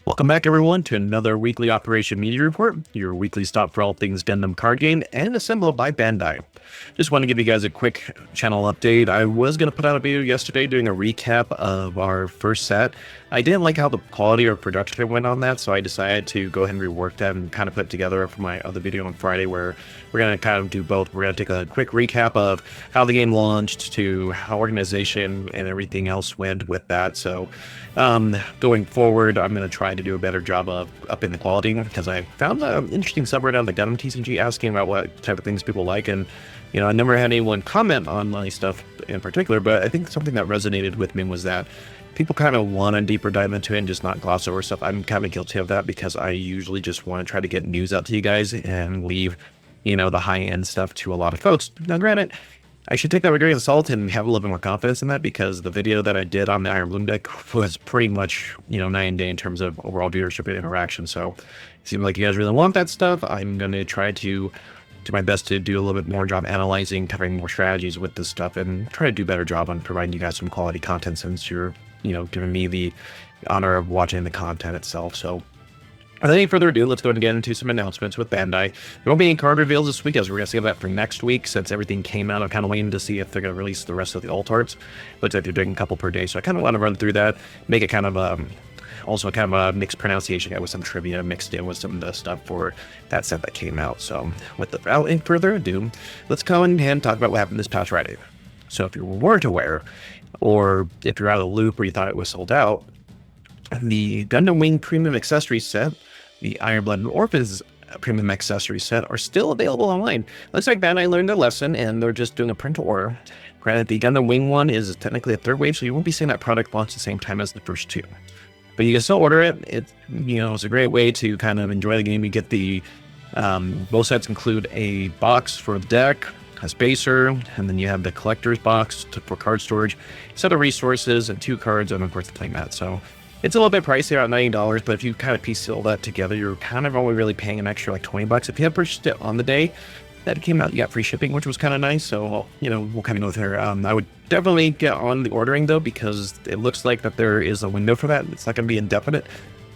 Welcome back, everyone, to another weekly Operation Meteor Report, your weekly stop for all things Gundam Card Game and assembled by Bandai. Just want to give you guys a quick channel update. I was going to put out a video yesterday doing a recap of our first set. I didn't like how the quality of production went on that, so I decided to go ahead and rework that and kind of put it together for my other video on Friday, where we're going to kind of do both. We're going to take a quick recap of how the game launched to how organization and everything else went with that. So going forward, I'm going to try to do a better job of upping the quality, because I found an interesting subreddit on the Gundam TCG asking about what type of things people like, and I never had anyone comment on my stuff in particular, but I think something that resonated with me was that people kind of want a deeper dive into it and just not gloss over stuff. I'm kind of guilty of that, because I usually just want to try to get news out to you guys and leave, the high-end stuff to a lot of folks. Now, granted, I should take that with a grain of salt and have a little bit more confidence in that, because the video that I did on the Iron Bloom deck was pretty much, night and day in terms of overall viewership and interaction. So it seems like you guys really want that stuff. I'm going to try to do my best to do a little bit more job analyzing, covering more strategies with this stuff, and try to do a better job on providing you guys some quality content, since you're, giving me the honor of watching the content itself. So without any further ado, let's go ahead and get into some announcements with Bandai. There won't be any card reveals this week, as we're going to save that for next week, since everything came out. I'm kind of waiting to see if they're going to release the rest of the alt arts. Looks like they're doing a couple per day, so I kind of want to run through that, make it kind of also kind of a mixed pronunciation with some trivia mixed in with some of the stuff for that set that came out. So without any further ado, let's go ahead and talk about what happened this past Friday. So if you weren't aware, or if you're out of the loop or you thought it was sold out, the Gundam Wing Premium Accessory set, the Iron Blood and Orphans Premium Accessory set, are still available online. Looks like Bandai learned their lesson and they're just doing a print to order. Granted, the Gundam Wing one is technically a third wave, so you won't be seeing that product launch at the same time as the first two. But you can still order it. It's a great way to kind of enjoy the game. You get the, both sets include a box for the deck, a spacer, and then you have the collector's box for card storage, set of resources, and 2 cards, and of course the playmat. So it's a little bit pricey, around $90, but if you kind of piece all that together, you're kind of only really paying an extra like $20. If you have purchased it on the day that it came out, you got free shipping, which was kind of nice. So, we'll kind of go there. I would definitely get on the ordering, though, because it looks like that there is a window for that. It's not going to be indefinite.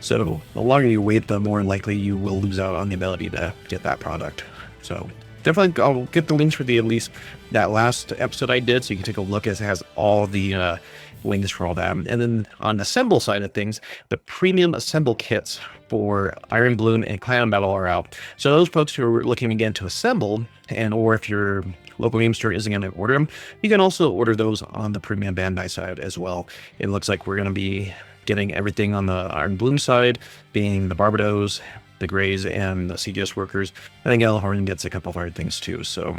So the longer you wait, the more likely you will lose out on the ability to get that product. So definitely, I'll get the links for at least that last episode I did, so you can take a look, as it has all the links for all that. And then on the assemble side of things, the premium assemble kits for Iron Bloom and Clan Battle are out. So those folks who are looking again to assemble, or if your local game store isn't going to order them, you can also order those on the premium Bandai side as well. It looks like we're going to be getting everything on the Iron Bloom side, being the Barbados, the Greys, and the CGS workers. I think Elhorn gets a couple of other things too, so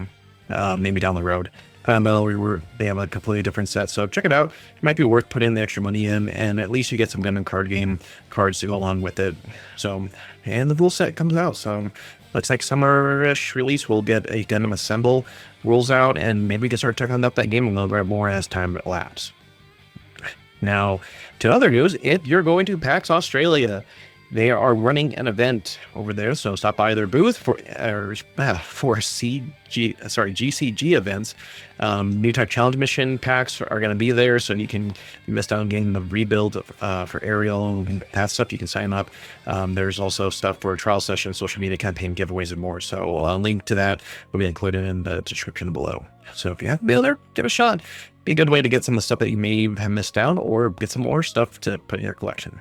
maybe down the road. They have a completely different set, so check it out. It might be worth putting the extra money in, and at least you get some Gundam Card Game cards to go along with it. So, and the rule set comes out, so looks like summer-ish release. We'll get a Gundam Assemble rules out, and maybe we can start checking out that game a little bit more as time elapses. Now, to other news, if you're going to PAX Australia, they are running an event over there, so stop by their booth for GCG events. New type challenge mission packs are going to be there, so you missed out on getting the rebuild for Ariel and that stuff. You can sign up. There's also stuff for trial sessions, social media campaign giveaways, and more. So a link to that will be included in the description below. So if you haven't been there, give it a shot. Be a good way to get some of the stuff that you may have missed out, or get some more stuff to put in your collection.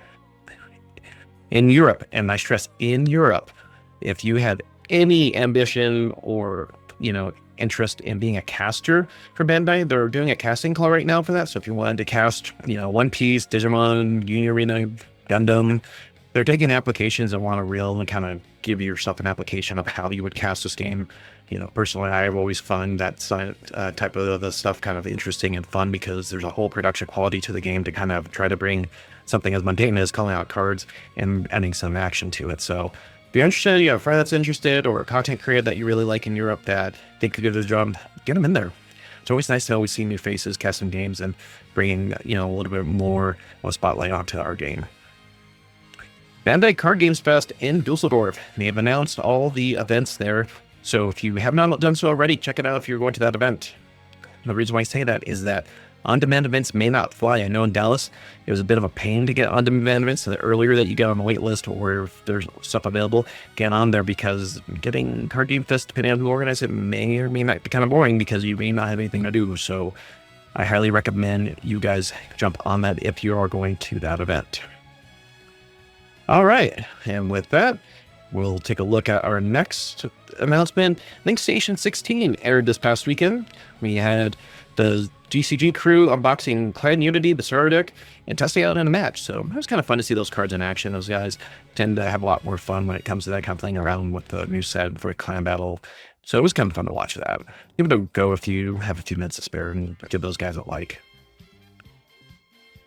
In Europe, and I stress in Europe, if you had any ambition or, interest in being a caster for Bandai, they're doing a casting call right now for that. So if you wanted to cast, One Piece, Digimon, Uni Arena, Gundam, they're taking applications and want to really kind of give yourself an application of how you would cast this game. Personally, I've always found that type of the stuff kind of interesting and fun, because there's a whole production quality to the game to kind of try to bring something as mundane as calling out cards and adding some action to it. So if you're interested, you have a friend that's interested, or a content creator that you really like in Europe that think could do the job, get them in there. It's always nice to always see new faces casting games and bringing, a little bit more of a spotlight onto our game. Bandai Card Games Fest in Dusseldorf. They have announced all the events there, so if you have not done so already, check it out if you're going to that event. The reason why I say that is that On-demand events may not fly. I know in Dallas, it was a bit of a pain to get on-demand events. So the earlier that you get on the wait list, or if there's stuff available, get on there, because getting Card Game Fest, depending on who organizes it, may or may not be kind of boring because you may not have anything to do. So I highly recommend you guys jump on that if you are going to that event. All right, and with that, we'll take a look at our next announcement. Link Station 16 aired this past weekend. We had the GCG crew unboxing Clan Unity, the starter deck, and testing out in a match. So it was kind of fun to see those cards in action. Those guys tend to have a lot more fun when it comes to that kind of playing around with the new set for a clan battle. So it was kind of fun to watch that. Give it a go if you have a few minutes to spare and give those guys a like.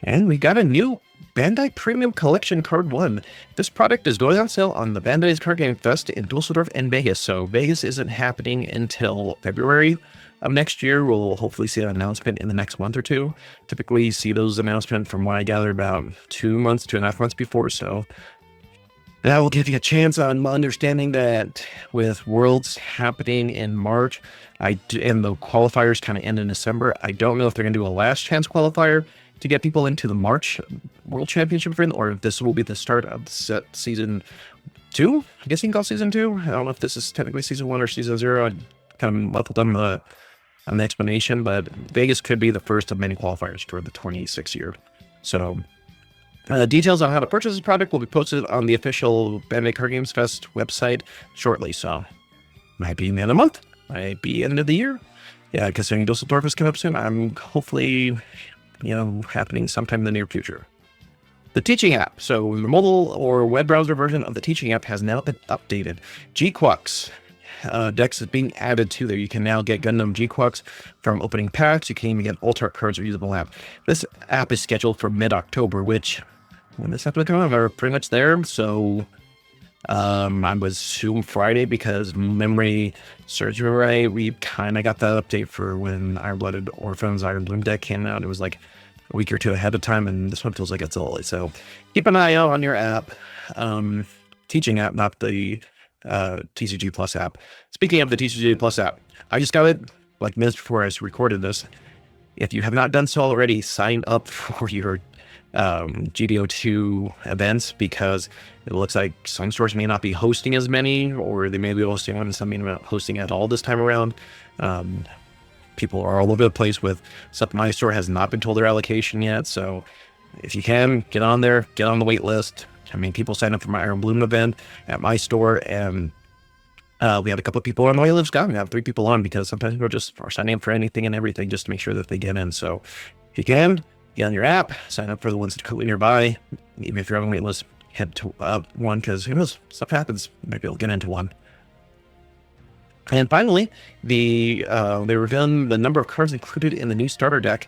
And we got a new Bandai Premium Collection Card 1. This product is going on sale on the Bandai's Card Game Fest in Dusseldorf and Vegas. So Vegas isn't happening until February of next year. We'll hopefully see an announcement in the next month or two. Typically see those announcements, from what I gather, about 2 months, 2.5 months before. So that will give you a chance on understanding that with Worlds happening in March, and the qualifiers kind of end in December, I don't know if they're going to do a last chance qualifier to get people into the March World Championship event, or if this will be the start of set season 2. I guess you can call season 2. I don't know if this is technically season 1 or season 0. I kind of muffled on the explanation, but Vegas could be the first of many qualifiers for the 26 year. So details on how to purchase this product will be posted on the official Bandai Card Games Fest website shortly. So might be in the end of the month, might be end of the year. Yeah, considering Dusseldorf is coming up soon, I'm hopefully, happening sometime in the near future. The teaching app. So the mobile or web browser version of the teaching app has now been updated. GQuuuuuX decks is being added to there. You can now get Gundam GQuuuuuX from opening packs. You can even get alt art cards or usable app. This app is scheduled for mid-October, which when this episode comes out, are pretty much there. So I would assume Friday, because memory serves me right, we kind of got that update for when Iron-Blooded Orphans Iron Bloom deck came out. It was like a week or two ahead of time, and this one feels like it's early. So keep an eye out on your app. Teaching app, not the TCG Plus app. Speaking of the TCG Plus app, I just got it like minutes before I recorded this. If you have not done so already, sign up for your GDO2 events, because it looks like some stores may not be hosting as many, or they may be hosting one and some may not hosting at all this time around. People are all over the place with stuff. My store has not been told their allocation yet, so if you can, get on there, get on the wait list. I mean, people sign up for my Iron Bloom event at my store, and we had a couple of people on the wait list. We have 3 people on, because sometimes people just are signing up for anything and everything just to make sure that they get in. So if you can, get on your app, sign up for the ones that are nearby. Even if you're on a wait list, head to one, because who knows, stuff happens. You might be able to get into one. And finally, they revealed the number of cards included in the new starter deck.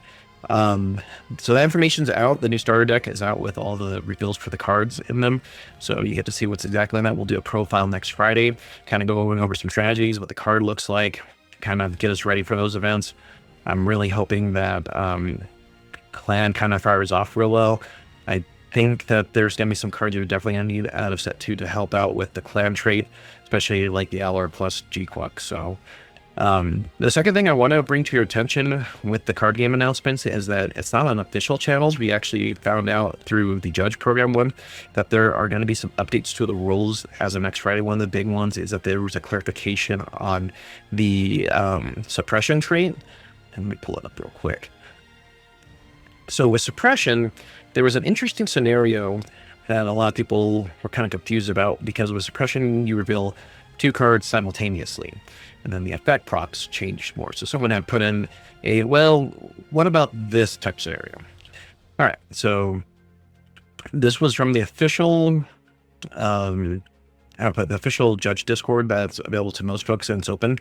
So that information's out. The new starter deck is out with all the reveals for the cards in them. So you get to see what's exactly in that. We'll do a profile next Friday, kind of going over some strategies, what the card looks like, kind of get us ready for those events. I'm really hoping that Clan kind of fires off real well. I think that there's going to be some cards you're definitely going to need out of set 2 to help out with the Clan trait, especially like the LR plus GQuuuuuX. So the second thing I want to bring to your attention with the card game announcements is that it's not on official channels. We actually found out through the Judge Program one that there are going to be some updates to the rules as of next Friday. One of the big ones is that there was a clarification on the suppression trait. And let me pull it up real quick. So with suppression, there was an interesting scenario that a lot of people were kind of confused about, because with suppression, you reveal 2 cards simultaneously, and then the effect procs changed more. So someone had put in what about this type scenario? All right, so this was from the official the official Judge Discord that's available to most folks, and it's open.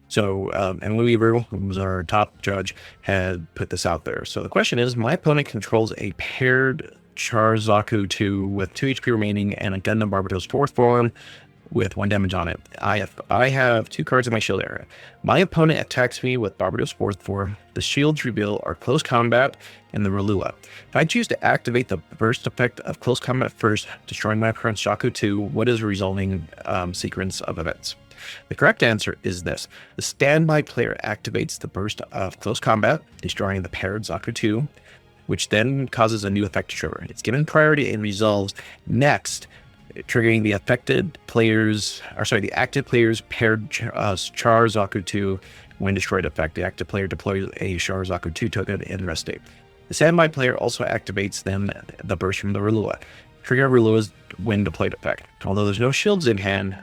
So Emily Weaver, who was our top judge, had put this out there. So the question is, my opponent controls a paired Charzaku 2 with 2 HP remaining and a Gundam Barbatos 4th form with 1 damage on it. I have 2 cards in my shield area. My opponent attacks me with Barbatos 4th form. The shields reveal are Close Combat and the Relua. If I choose to activate the burst effect of Close Combat first, destroying my opponent's Shaku 2, what is the resulting sequence of events? The correct answer is this. The standby player activates the burst of close combat, destroying the paired Zaku 2, which then causes a new effect to trigger. It's given priority and resolves next, triggering the active player's paired Char Zaku 2 when destroyed effect. The active player deploys a Char Zaku 2 token in rest state. The standby player also activates the burst from the Rulua. Trigger Rulua's when deployed effect. Although there's no shields in hand,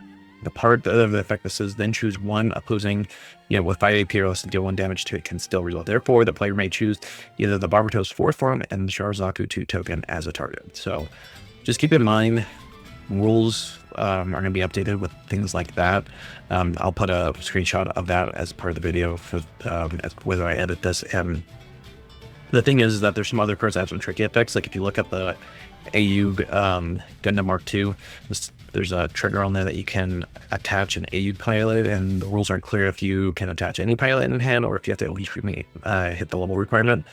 the part of the effect that says then choose one opposing, with 5 AP or less to deal 1 damage to it can still result. Therefore, the player may choose either the Barbatos 4th form and the Char Zaku 2 token as a target. So just keep in mind, rules are going to be updated with things like that. I'll put a screenshot of that as part of the video whether I edit this. And the thing is that there's some other cards that have some tricky effects. Like if you look at the AU Gundam Mark II, there's a trigger on there that you can attach an AU pilot, and the rules aren't clear if you can attach any pilot in hand or if you have to at least hit the level requirement,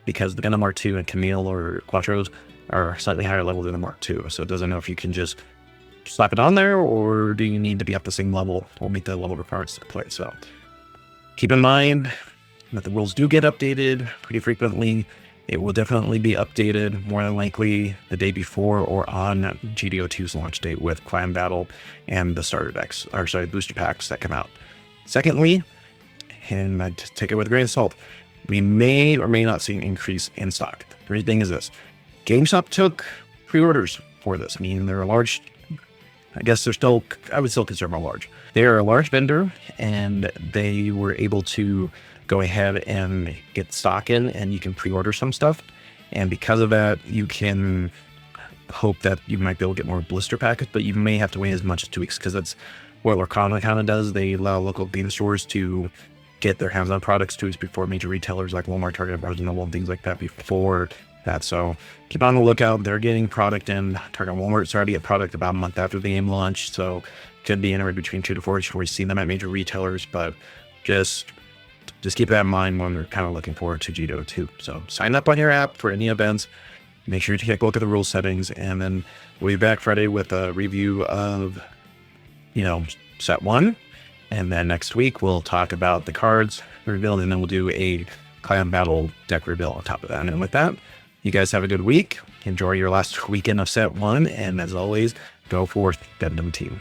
because the Gundam Mark II and Camille or Quattros are slightly higher level than the Mark II. So it doesn't know if you can just slap it on there, or do you need to be up the same level or meet the level requirements to play. So keep in mind that the rules do get updated pretty frequently. It will definitely be updated more than likely the day before or on GDO2's launch date with Clan Battle and the starter decks, booster packs that come out. Secondly, and I take it with a grain of salt, we may or may not see an increase in stock. The reason is this. GameStop took pre-orders for this, meaning they're a large, I would still consider them a large. They're a large vendor, and they were able to go ahead and get stock in, and you can pre-order some stuff. And because of that, you can hope that you might be able to get more blister packets, but you may have to wait as much as 2 weeks, because that's what Lorcana kind of does. They allow local game stores to get their hands on products 2 weeks before major retailers like Walmart, Target, Barnes & Noble, and things like that before that. So keep on the lookout. They're getting product in. Target and Walmart started to get product about a month after the game launched, so could be anywhere between 2 to 4 weeks before we see them at major retailers. But just keep that in mind when we're kind of looking forward to GDO2. So sign up on your app for any events. Make sure to take a look at the rule settings, and then we'll be back Friday with a review of, set 1. And then next week we'll talk about the cards revealed, and then we'll do a Clan Battle deck reveal on top of that. And with that, you guys have a good week. Enjoy your last weekend of set 1, and as always, go forth, Gundam Team.